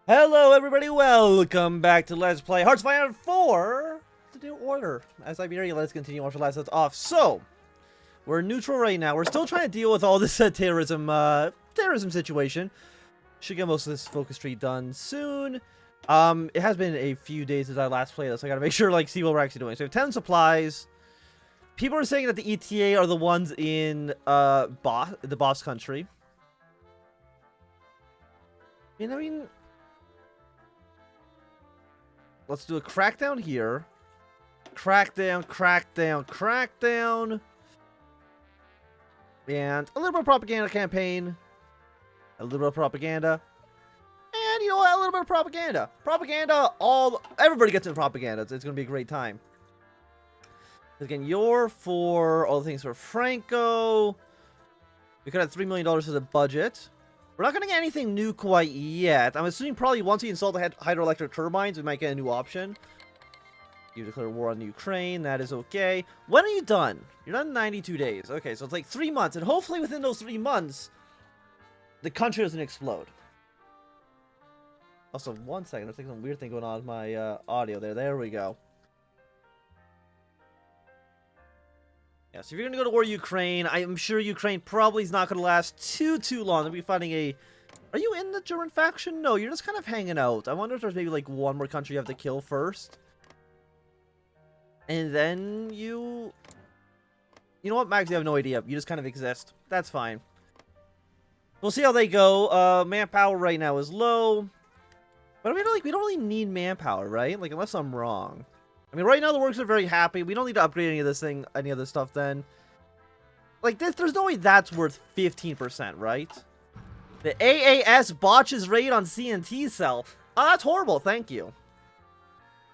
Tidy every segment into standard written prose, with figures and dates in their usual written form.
Hello everybody, welcome back to Let's Play HOI4 the New Order. As Iberian, let's continue on for last that's off. So, we're neutral right now. We're still trying to deal with all this terrorism situation. Should get most of this focus tree done soon. It has been a few days since I last played this, so I gotta make sure, like, see what we're actually doing. So we have 10 supplies. People are saying that the ETA are the ones in the boss country. I mean, let's do a crackdown here. Crackdown. And a little bit of propaganda campaign. A little bit of propaganda. And you know what? A little bit of propaganda. Everybody gets into propaganda. It's going to be a great time. Again, you're for all the things for Franco. We could have $3 million for the budget. We're not going to get anything new quite yet. I'm assuming probably once we install the hydroelectric turbines, we might get a new option. You declare war on Ukraine. That is okay. When are you done? You're done in 92 days. Okay, so it's like 3 months. And hopefully within those 3 months, the country doesn't explode. Also, 1 second. There's like some weird thing going on with my audio there. There we go. Yeah, so if you're going to go to war Ukraine, I'm sure Ukraine probably is not going to last too long. They'll be fighting a... Are you in the German faction? No, you're just kind of hanging out. I wonder if there's maybe like one more country you have to kill first. And then you... You know what, Max? You have no idea. You just kind of exist. That's fine. We'll see how they go. Manpower right now is low. But I mean, like, we don't really need manpower, right? Like, unless I'm wrong. I mean, right now the workers are very happy. We don't need to upgrade any of this thing, any of this stuff then. Like this, there's no way that's worth 15%, right? The AAS Botches Raid on CNT cell. Oh, that's horrible, thank you.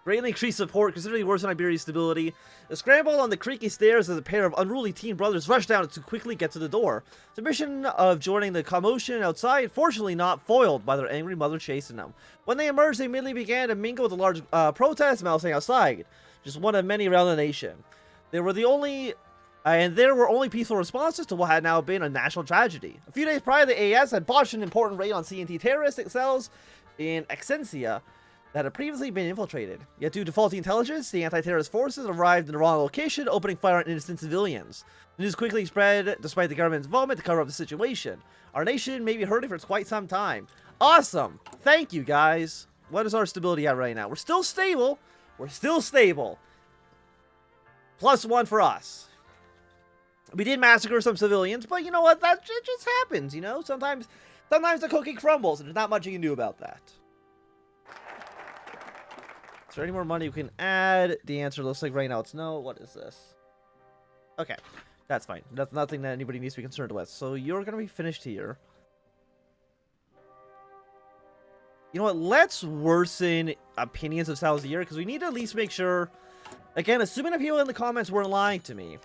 Greatly increased support, considerably worse than Iberia's stability. The scramble on the creaky stairs as a pair of unruly teen brothers rush down to quickly get to the door. The mission of joining the commotion outside, fortunately not foiled by their angry mother chasing them. When they emerged, they immediately began to mingle with the large protest mousing outside. Just one of many around the nation. There were only peaceful responses to what had now been a national tragedy. A few days prior, the AAS had botched an important raid on CNT terrorist cells in Exensia that had previously been infiltrated. Yet due to faulty intelligence, the anti-terrorist forces arrived in the wrong location, opening fire on innocent civilians. The news quickly spread, despite the government's involvement, to cover up the situation. Our nation may be hurting for quite some time. Awesome! Thank you, guys. What is our stability at right now? We're still stable. +1 for us. We did massacre some civilians, but you know what? That just happens, you know? Sometimes the cookie crumbles, and there's not much you can do about that. Is there any more money we can add? The answer looks like right now it's no. What is this? Okay, that's fine. That's nothing that anybody needs to be concerned with. So you're going to be finished here. You know what? Let's worsen opinions of Salazar, because we need to at least make sure... Again, assuming the people in the comments weren't lying to me.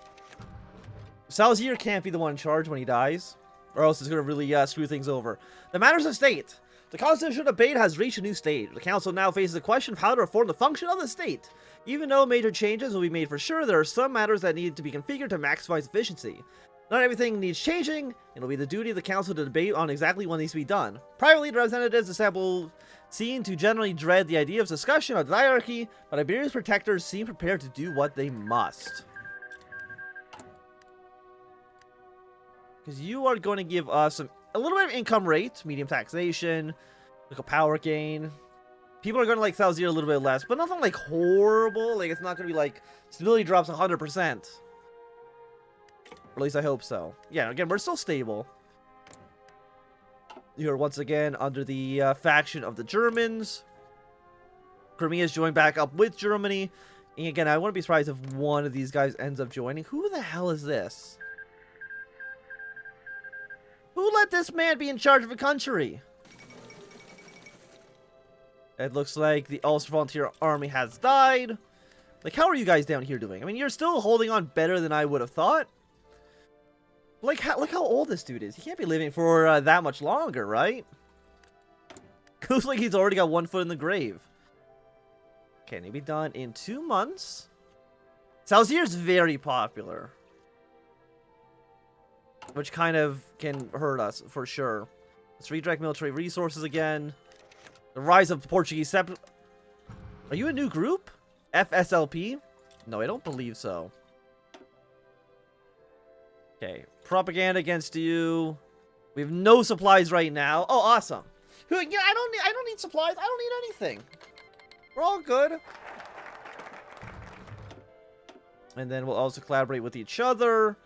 Salazar can't be the one in charge when he dies, or else it's going to really screw things over. The matters of state. The constitutional debate has reached a new stage. The council now faces the question of how to reform the function of the state. Even though major changes will be made for sure, there are some matters that need to be configured to maximize efficiency. Not everything needs changing. It'll be the duty of the council to debate on exactly what needs to be done. Privately, the representatives assembled seem to generally dread the idea of discussion of the hierarchy, but Iberia's protectors seem prepared to do what they must. Because you are going to give us a little bit of income rate, medium taxation, like a power gain. People are going to like Salazar a little bit less, but nothing like horrible. Like, it's not going to be like stability drops 100%. Or at least I hope so. Yeah, again, we're still stable. You're once again under the faction of the Germans. Crimea's joined back up with Germany. And again, I wouldn't be surprised if one of these guys ends up joining. Who the hell is this? Who let this man be in charge of a country? It looks like the Ulster Volunteer Army has died. Like, how are you guys down here doing? I mean, you're still holding on better than I would have thought. Like, look how old this dude is. He can't be living for that much longer, right? Looks like he's already got 1 foot in the grave. Can he be done in 2 months? Salazar's very popular. which kind of can hurt us for sure. Let's redirect military resources again. The rise of Portuguese separate. Are you a new group? FSLP? No, I don't believe so. Okay, propaganda against you. We have no supplies right now. Oh, awesome. Yeah, I don't need supplies. I don't need anything. We're all good. And then we'll also collaborate with each other.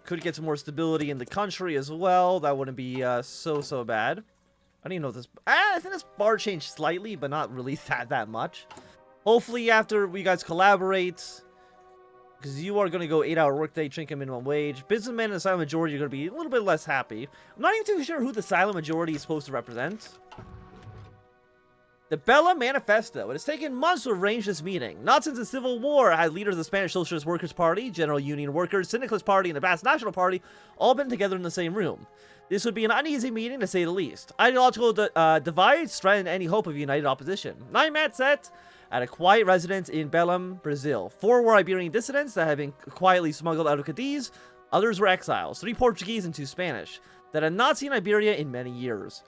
Could get some more stability in the country as well. That wouldn't be so bad. I don't even know if this... I think this bar changed slightly, but not really that much. Hopefully after we guys collaborate, because you are going to go 8-hour workday, drink a minimum wage. Businessmen and the silent majority are going to be a little bit less happy. I'm not even too sure who the silent majority is supposed to represent. The Bella Manifesto. It has taken months to arrange this meeting. Not since the Civil War had leaders of the Spanish Socialist Workers' Party, General Union Workers, Syndicalist Party, and the Basque National Party all been together in the same room. This would be an uneasy meeting, to say the least. Ideological divides threaten any hope of united opposition. 9-man set at a quiet residence in Belém, Brazil. 4 were Iberian dissidents that had been quietly smuggled out of Cadiz. Others were exiles, 3 Portuguese and 2 Spanish, that had not seen Iberia in many years.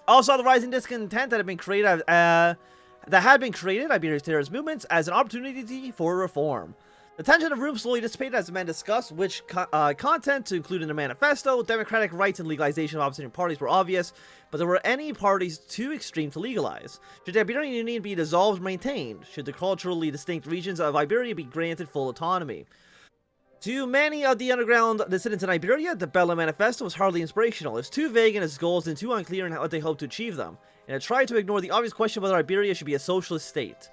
Also, the rising discontent that had been created, Iberia's terrorist movements, as an opportunity for reform. The tension of the room slowly dissipated as the men discussed which content to include in the manifesto. Democratic rights and legalization of opposition parties were obvious, but there were any parties too extreme to legalize. Should the Iberian Union be dissolved or maintained? Should the culturally distinct regions of Iberia be granted full autonomy? To many of the underground dissidents in Iberia, the Bella Manifesto was hardly inspirational. It was too vague in its goals and too unclear in what they hoped to achieve them, and it tried to ignore the obvious question whether Iberia should be a socialist state.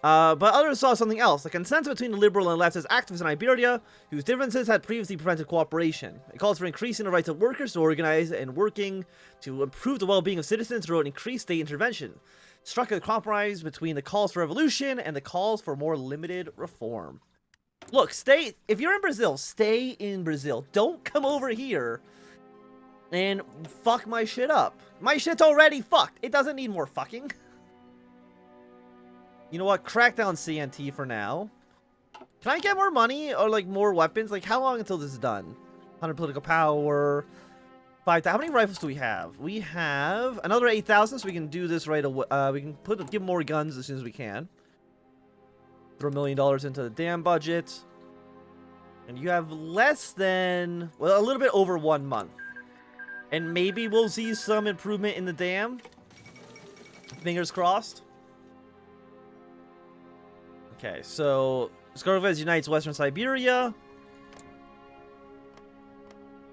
But others saw something else, a consensus between the liberal and leftist activists in Iberia, whose differences had previously prevented cooperation. It calls for increasing the rights of workers to organize and working to improve the well-being of citizens through an increased state intervention. It struck a compromise between the calls for revolution and the calls for more limited reform. Look, if you're in Brazil, stay in Brazil. Don't come over here and fuck my shit up. My shit's already fucked. It doesn't need more fucking. You know what? Crackdown CNT for now. Can I get more money or like more weapons? Like how long until this is done? 100 political power. 5,000. How many rifles do we have? We have another 8,000, so we can do this right away. We can give more guns as soon as we can. Throw $1 million into the dam budget. And you have less than, well, a little bit over 1 month. And maybe we'll see some improvement in the dam. Fingers crossed. Okay, so Skarvez unites Western Siberia.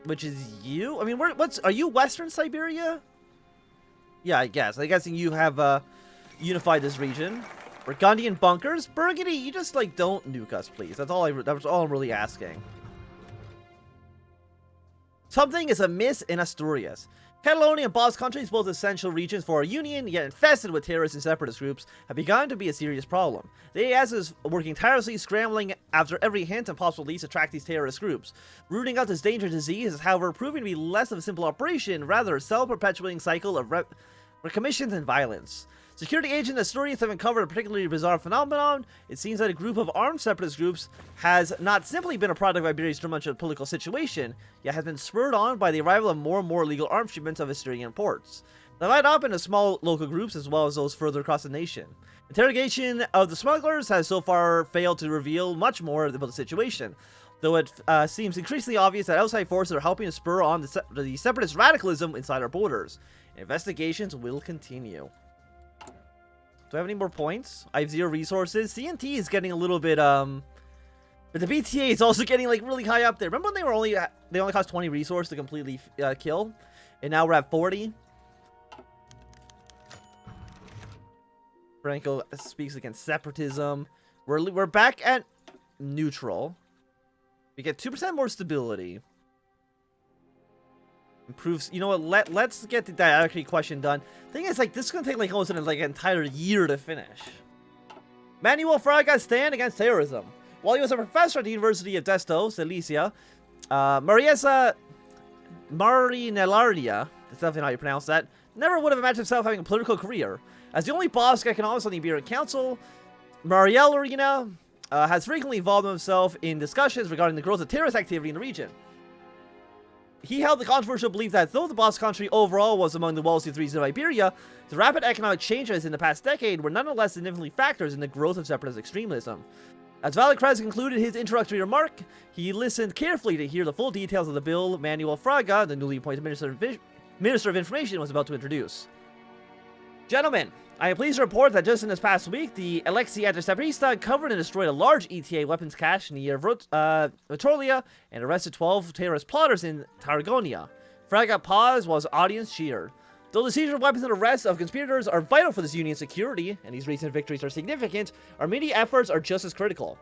Which is you? I mean, are you Western Siberia? Yeah, I guess. I'm guessing you have unified this region. Burgundian bunkers? Burgundy, you just, like, don't nuke us, please. That's all I'm really asking. Something is amiss in Asturias. Catalonia and Basque countries, both essential regions for our union, yet infested with terrorist and separatist groups, have begun to be a serious problem. The AAS is working tirelessly, scrambling after every hint and possible leads to track these terrorist groups. Rooting out this dangerous disease is, however, proving to be less of a simple operation, rather a self-perpetuating cycle of recommissions and violence. Security agents in Asturias have uncovered a particularly bizarre phenomenon. It seems that a group of armed separatist groups has not simply been a product of Iberia's tumultuous political situation, yet has been spurred on by the arrival of more and more illegal arms shipments of Asturian ports. They divide up into small local groups as well as those further across the nation. Interrogation of the smugglers has so far failed to reveal much more about the situation, though it seems increasingly obvious that outside forces are helping to spur on the separatist radicalism inside our borders. Investigations will continue. Do I have any more points? I have 0 resources. CNT is getting a little bit, but the BTA is also getting, like, really high up there. Remember when they only cost 20 resources to completely kill? And now we're at 40? Franco speaks against separatism. We're back at neutral. We get 2% more stability. Improves. You know what? Let's get the dialectic question done. Thing is, like, this is gonna take like almost an entire year to finish. Manuel Fraga stand against terrorism. While he was a professor at the University of Desto, Silesia, Mariesa Marinelaria, that's definitely how you pronounce that, never would have imagined himself having a political career. As the only Basque economist on the Iberian Council, Mariela has frequently involved himself in discussions regarding the growth of terrorist activity in the region. he held the controversial belief that though the boss country overall was among the wealthiest regions of Iberia, the rapid economic changes in the past decade were nonetheless significantly factors in the growth of separatist extremism. As Valicrez concluded his introductory remark, he listened carefully to hear the full details of the bill Manuel Fraga, the newly appointed Minister of Information, was about to introduce. Gentlemen, I am pleased to report that just in this past week, the Alexi Antiseparista uncovered and destroyed a large ETA weapons cache near Vitoria and arrested 12 terrorist plotters in Tarragona. Fraga paused while his audience cheered. Though the seizure of weapons and arrests of conspirators are vital for this union's security, and these recent victories are significant, our immediate efforts are just as critical.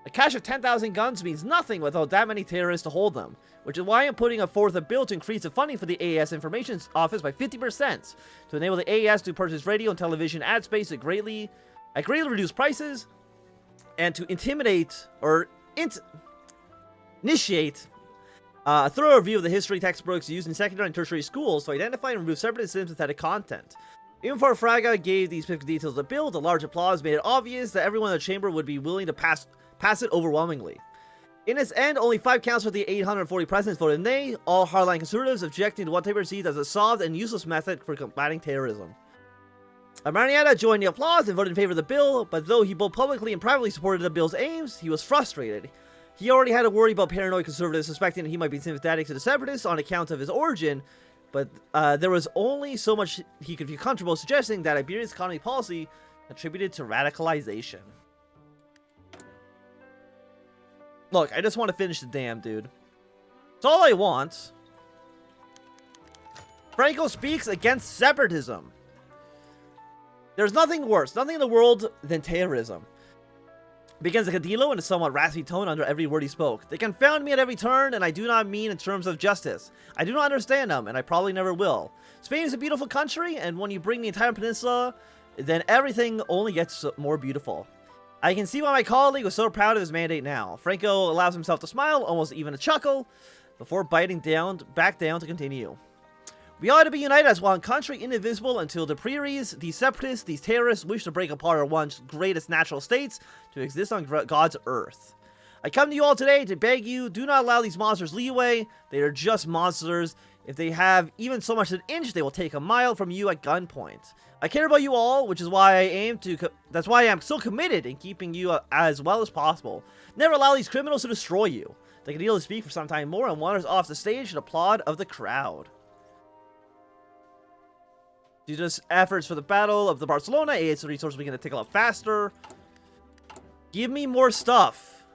A cache of 10,000 guns means nothing without that many terrorists to hold them, which is why I'm putting forth a bill to increase the funding for the AAS Information Office by 50%, to enable the AAS to purchase radio and television ad space at greatly reduced prices, and to initiate a thorough review of the history textbooks used in secondary and tertiary schools to identify and remove separatist and sympathetic content. Even before Fraga gave these specific details of the bill, the large applause made it obvious that everyone in the chamber would be willing to pass it overwhelmingly. In its end, only 5 councils of the 840 presidents voted nay, all hardline conservatives objecting to what they perceived as a soft and useless method for combating terrorism. Marietta joined the applause and voted in favor of the bill, but though he both publicly and privately supported the bill's aims, he was frustrated. He already had to worry about paranoid conservatives suspecting that he might be sympathetic to the separatists on account of his origin, but there was only so much he could feel comfortable suggesting that Iberia's economy policy contributed to radicalization. Look, I just want to finish the dam, dude. That's all I want. Franco speaks against separatism. There's nothing worse, nothing in the world than terrorism. Begins a Cadillo in a somewhat raspy tone under every word he spoke. They confound me at every turn, and I do not mean in terms of justice. I do not understand them, and I probably never will. Spain is a beautiful country, and when you bring the entire peninsula, then everything only gets more beautiful. I can see why my colleague was so proud of his mandate now. Franco allows himself to smile, almost even a chuckle, before biting back down to continue. We ought to be united as one country, indivisible until the prairies, these separatists, these terrorists wish to break apart our once greatest natural states to exist on God's earth. I come to you all today to beg you, do not allow these monsters leeway. They are just monsters. If they have even so much as an inch, they will take a mile from you at gunpoint. I care about you all, which is why that's why I am so committed in keeping you as well as possible. Never allow these criminals to destroy you. They can speak for some time more and wanders off the stage to the applaud of the crowd. Due to efforts for the Battle of the Barcelona, AAS resources are going to take a lot faster. Give me more stuff.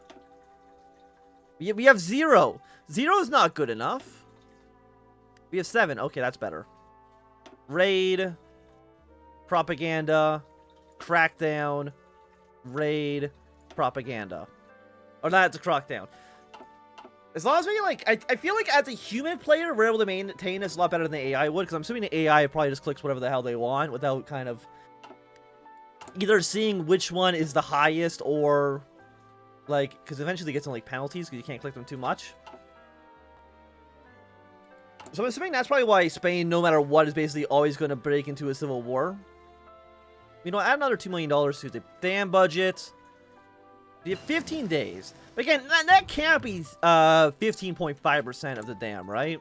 We have 0. 0 is not good enough. We have 7. Okay, that's better. Raid. Propaganda. Crackdown. Raid. Propaganda. Or not, it's a crackdown. As long as we, like, I feel like as a human player, we're able to maintain this a lot better than the AI would, because I'm assuming the AI probably just clicks whatever the hell they want without kind of either seeing which one is the highest or, like, because eventually it gets some, like, penalties because you can't click them too much. So I'm assuming that's probably why Spain, no matter what, is basically always going to break into a civil war. You know, add another $2 million to the dam budget. We have 15 days. But again, that can't be 15.5% of the dam, right?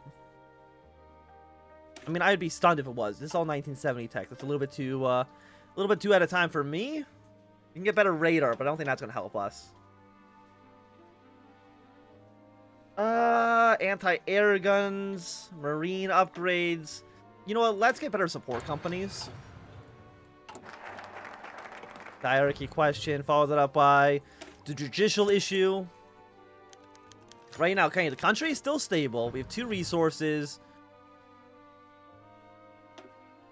I mean, I'd be stunned if it was. This is all 1970 tech. That's a little bit too out of time for me. You can get better radar, but I don't think that's gonna help us. Anti-air guns, marine upgrades. You know what? Let's get better support companies. Diarchy question. Follow that up by the judicial issue. Right now, okay, the country is still stable. We have 2 resources.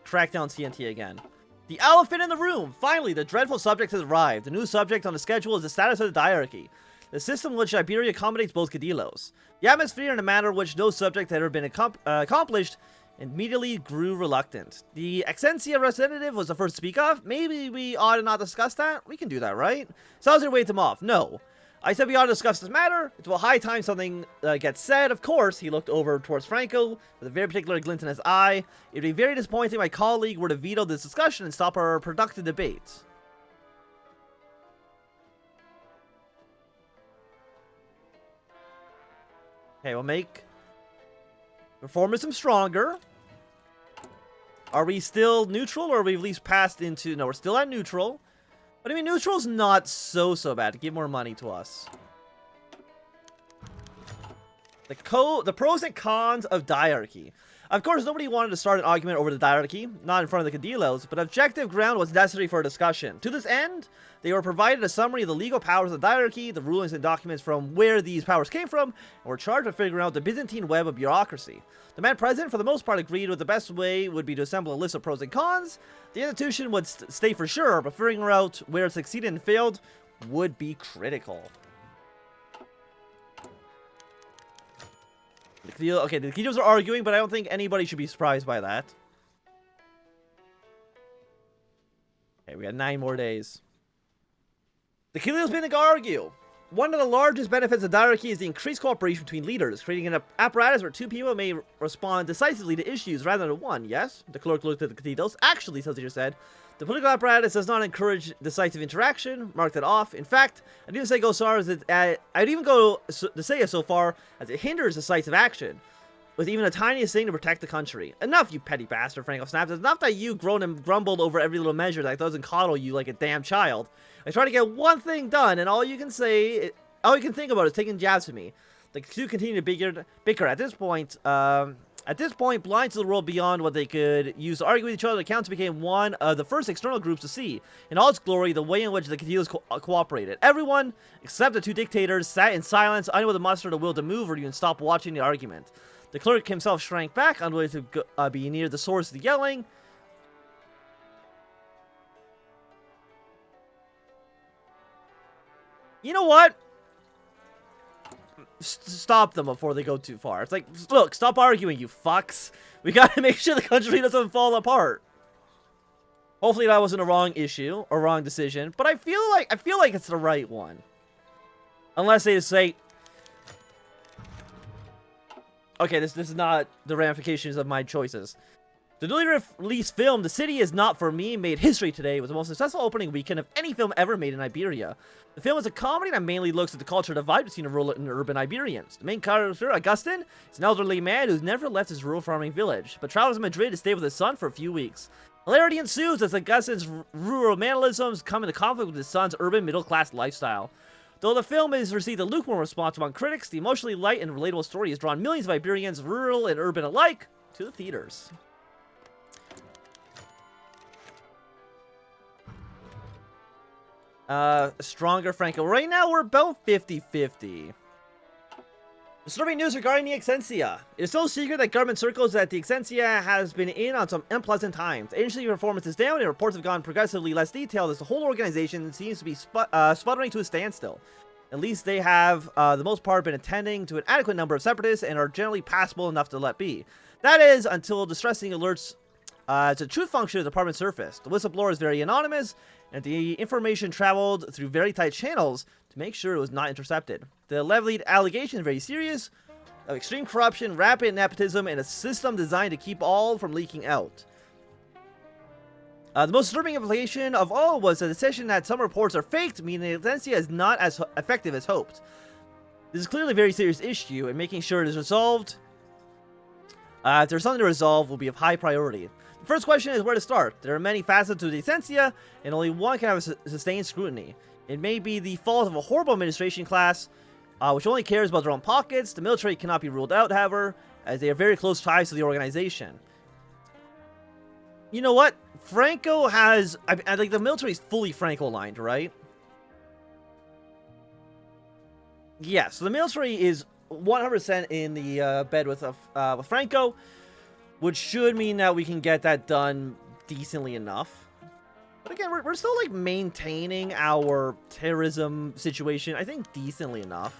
Crackdown TNT again. The elephant in the room! Finally, the dreadful subject has arrived. The new subject on the schedule is the status of the diarchy. The system in which Iberia accommodates both Cadillos. The atmosphere in a manner in which no subject had ever been accomplished immediately grew reluctant. The Excencia representative was the first to speak up. Maybe we ought to not discuss that? We can do that, right? Salazar waved him off. No. I said we ought to discuss this matter. It's about high time something gets said. Of course, he looked over towards Franco with a very particular glint in his eye. It would be very disappointing if my colleague were to veto this discussion and stop our productive debate. Okay, we'll make Reformism stronger. Are we still neutral, or are we at least passed into... No, we're still at neutral. But I mean, neutral's not so bad. Give more money to us. The pros and cons of diarchy. Of course, nobody wanted to start an argument over the diarchy, not in front of the Cadilos, but objective ground was necessary for a discussion. To this end, they were provided a summary of the legal powers of the diarchy, the rulings and documents from where these powers came from, and were charged with figuring out the Byzantine web of bureaucracy. The man present, for the most part, agreed with the best way would be to assemble a list of pros and cons. The institution would stay for sure, but figuring out where it succeeded and failed would be critical. Okay, the Cadilos are arguing, but I don't think anybody should be surprised by that. Okay, we got 9 more days. The Cadilos begin to argue. One of the largest benefits of diarchy is the increased cooperation between leaders, creating an apparatus where 2 people may respond decisively to issues rather than 1, yes? The clerk looked at the Cadilos. Actually, Celsius said, the political apparatus does not encourage decisive interaction. Mark that off. In fact, I'd even go so far as I'd even go to say it so far as it hinders decisive action, with even the tiniest thing to protect the country. Enough, you petty bastard, Franco snapped. It's enough that you groaned and grumbled over every little measure that doesn't coddle you like a damn child. I try to get one thing done, and all you can think about is taking jabs at me. The two continue to bicker. At this point, blind to the world beyond what they could use to argue with each other, the Counts became one of the first external groups to see, in all its glory, the way in which the Cadilos cooperated. Everyone, except the 2 dictators, sat in silence, unable to muster the will to move or even stop watching the argument. The clerk himself shrank back, unwilling to be near the source of the yelling. You know what? Stop them before they go too far. It's like, look, stop arguing, you fucks. We gotta make sure the country doesn't fall apart. Hopefully that wasn't a wrong issue or wrong decision, but I feel like it's the right one. Unless they just say, okay, this is not the ramifications of my choices. The newly released film, The City Is Not For Me, made history today. It was the most successful opening weekend of any film ever made in Iberia. The film is a comedy that mainly looks at the cultural divide between rural and urban Iberians. The main character, Augustin, is an elderly man who's never left his rural farming village, but travels to Madrid to stay with his son for a few weeks. Hilarity ensues as Augustin's rural mannerisms come into conflict with his son's urban middle-class lifestyle. Though the film has received a lukewarm response among critics, the emotionally light and relatable story has drawn millions of Iberians, rural and urban alike, to the theaters. Stronger Franco. Right now, we're about 50-50. Disturbing news regarding the Exentia. It is no secret that government circles that the Exentia has been in on some unpleasant times. Agency performance is down, and reports have gone progressively less detailed as the whole organization seems to be sputtering to a standstill. At least they have, the most part, been attending to an adequate number of separatists and are generally passable enough to let be. That is, until distressing alerts to truth function of the department surfaced. The whistleblower is very anonymous, and the information traveled through very tight channels to make sure it was not intercepted. The levied allegation is very serious, of extreme corruption, rapid nepotism, and a system designed to keep all from leaking out. The most disturbing implication of all was the decision that some reports are faked, meaning the Exentia is not as effective as hoped. This is clearly a very serious issue, and making sure it is resolved, if there's something to resolve, will be of high priority. The first question is where to start. There are many facets to the Exentia, and only one can have a sustained scrutiny. It may be the fault of a horrible administration class, which only cares about their own pockets. The military cannot be ruled out, however, as they are very close ties to the organization. You know what? Franco has... I think the military is fully Franco-aligned, right? Yeah, so the military is 100% in the bed with Franco, which should mean that we can get that done decently enough. But again, we're still, like, maintaining our terrorism situation, I think, decently enough.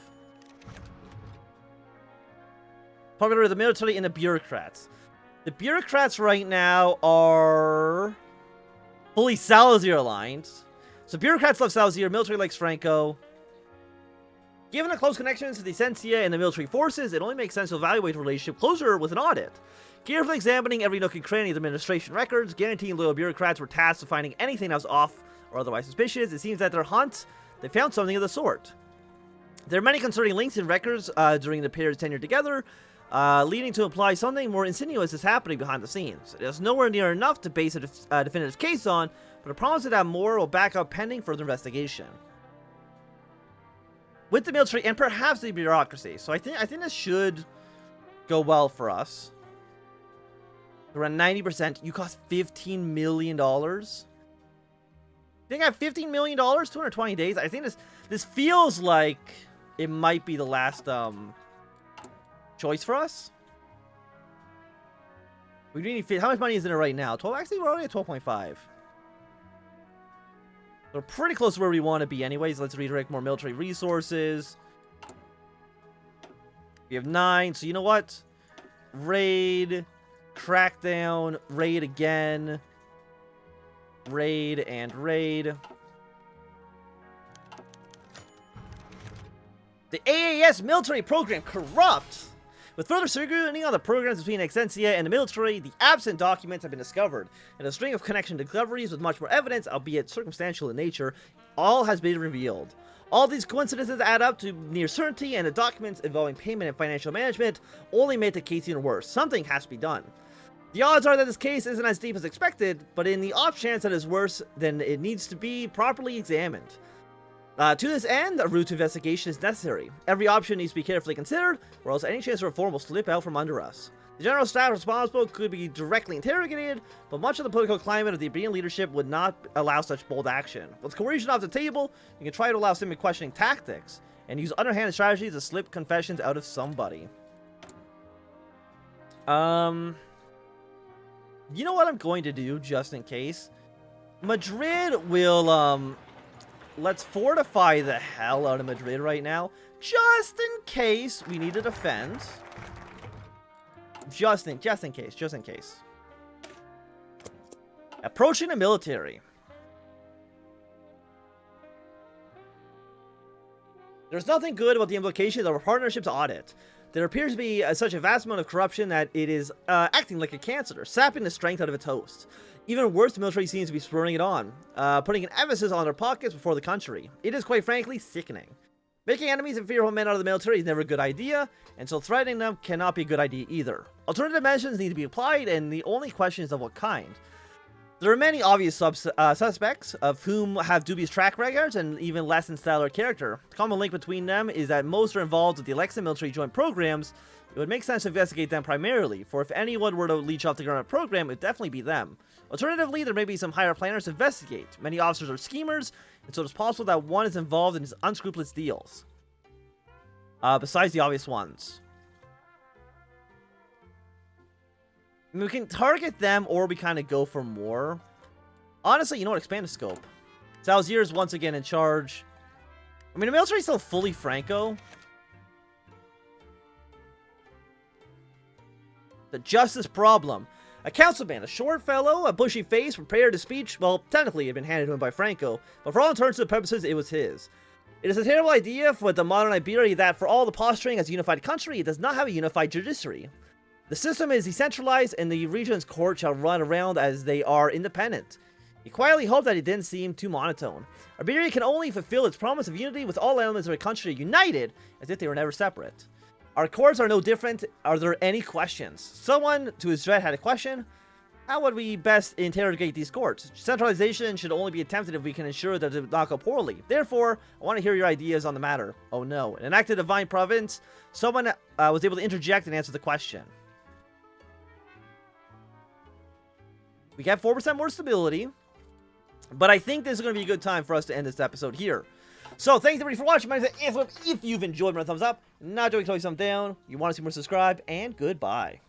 Talking about the military and the bureaucrats. The bureaucrats right now are fully Salazar aligned. So bureaucrats love Salazar, military likes Franco. Given the close connections to the Exentia and the military forces, it only makes sense to evaluate the relationship closer with an audit. Carefully examining every nook and cranny of the administration records, guaranteeing loyal bureaucrats were tasked with finding anything that was off or otherwise suspicious. It seems that their hunt, they found something of the sort. There are many concerning links in records during the period's tenure together. leading to imply something more insidious is happening behind the scenes. It is nowhere near enough to base a definitive case on, but a promise that more will back up pending further investigation. With the military and perhaps the bureaucracy. So I think this should go well for us. Around 90%. You cost $15 million. I think I have $15 million, 220 days. I think this feels like it might be the last choice for us. We need how much money is in it right now? 12. Actually, we're already at 12.5. We're pretty close to where we want to be anyways. Let's redirect more military resources. We have 9. So you know what? Raid, Crackdown, raid again. Raid and raid. The AAS military program corrupt. With further scrutiny on the programs between Exentia and the military, the absent documents have been discovered, and a string of connection discoveries with much more evidence, albeit circumstantial in nature, all has been revealed. All these coincidences add up to near certainty, and the documents involving payment and financial management only make the case even worse. Something has to be done. The odds are that this case isn't as deep as expected, but in the off chance that it's worse, then it needs to be properly examined. To this end, a route to investigation is necessary. Every option needs to be carefully considered, or else any chance of reform will slip out from under us. The general staff responsible could be directly interrogated, but much of the political climate of the Iberian leadership would not allow such bold action. With coercion off the table, you can try to allow some questioning tactics, and use underhanded strategies to slip confessions out of somebody. You know what I'm going to do, just in case? Madrid will, let's fortify the hell out of Madrid right now, just in case we need to defend. Just in case. Approaching the military. There's nothing good about the implications of our partnership's audit. There appears to be such a vast amount of corruption that it is acting like a cancer, sapping the strength out of its host. Even worse, the military seems to be spurring it on, putting an emphasis on their pockets before the country. It is quite frankly sickening. Making enemies and fearful men out of the military is never a good idea, and so threatening them cannot be a good idea either. Alternative measures need to be applied, and the only question is of what kind. There are many obvious suspects, of whom have dubious track records and even less than stellar character. The common link between them is that most are involved with the Alexa military joint programs. It would make sense to investigate them primarily, for if anyone were to leech off the government program, it would definitely be them. Alternatively, there may be some higher planners to investigate. Many officers are schemers, and so it's possible that one is involved in his unscrupulous deals. Besides the obvious ones. I mean, we can target them, or we kind of go for more. Honestly, you know what? Expand the scope. Salzier is once again in charge. I mean, the military is still fully Franco. The justice problem. A councilman, a short fellow, a bushy face, prepared to speech. Well, technically, it had been handed to him by Franco, but for all intents and purposes, it was his. It is a terrible idea for the modern Iberia that, for all the posturing as a unified country, it does not have a unified judiciary. The system is decentralized, and the region's court shall run around as they are independent. He quietly hoped that it didn't seem too monotone. Iberia can only fulfill its promise of unity with all elements of the country united, as if they were never separate. Our courts are no different. Are there any questions? Someone, to his dread, had a question. How would we best interrogate these courts? Centralization should only be attempted if we can ensure that it will not go poorly. Therefore, I want to hear your ideas on the matter. Oh no. In an act of divine providence, someone was able to interject and answer the question. We got 4% more stability, but I think this is going to be a good time for us to end this episode here. So, thanks everybody for watching. My name is If you've enjoyed, my thumbs up. Not doing, throw some down. You want to see more, subscribe, and goodbye.